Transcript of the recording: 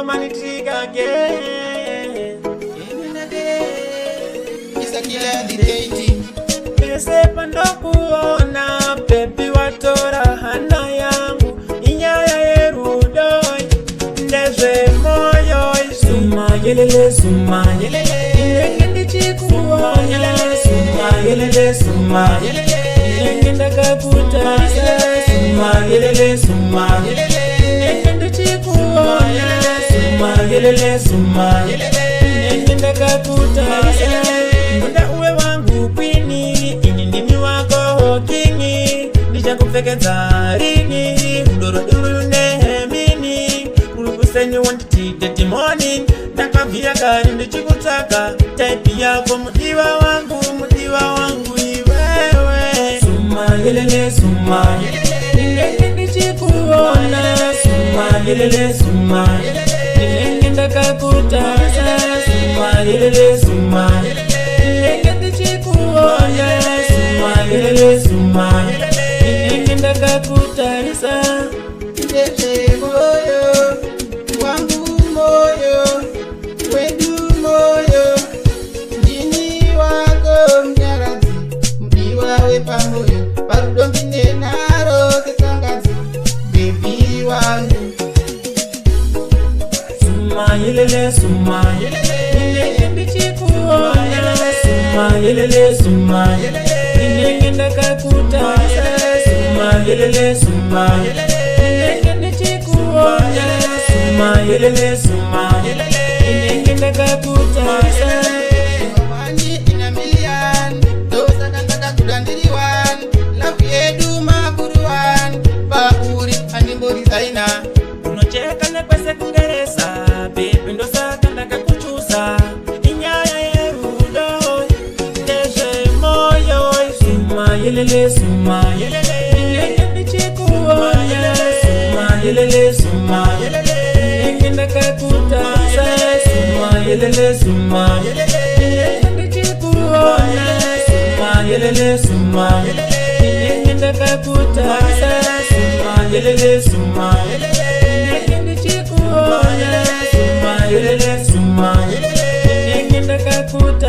Manitriga again. In a day, it's a killer dictating. Pese pandoku ona baby watora hana yangu inyaya yerudoi ndeze moyo suma yelele suma yelele ngendi chikuona suma yelele suma yelele ngenda kakuta suma yelele suma yelele ngendi chikuona yelele suma nenda kakuta nda uwe wangu kwini ini ndimi wako kingi nichakupfekedza ringi udoro duru nehemini ulukusenyi wanditi deti morning ndakavira kari ndichikutsaka taipi yako mudiwa wangu iwewe suma yelele suma nenge ndichikuona suma yelele suma kakuta suma yelele suma ngende chikuona suma yelele suma ngende kakuta risa ndete moyo wangu moyo wedu moyo ndini wako mnyarazi mdiwa we pamoyo parudombi nenaro kesangazi baby wangu yelele suma yelele ndichikuona suma yelele suma yelele ngenda kakuta suma yelele suma yelele ndichikuona suma yelele suma yelele ngenda kakuta mawani ina million dosa kanga kudandiriwan love yedu makuruwan bauri animbori zaina unocheka na pesa kungereza baby ndo saka ndakakuchusa inyaya yerudo ndeze moyo suma yelele suma yelele ndichikuona suma yelele suma yelele ndakakuta suma yelele suma yelele ndichikuona suma yelele suma yelele ndakakuta suma yelele suma yelele ndichikuona yelele suma ngenda kakuta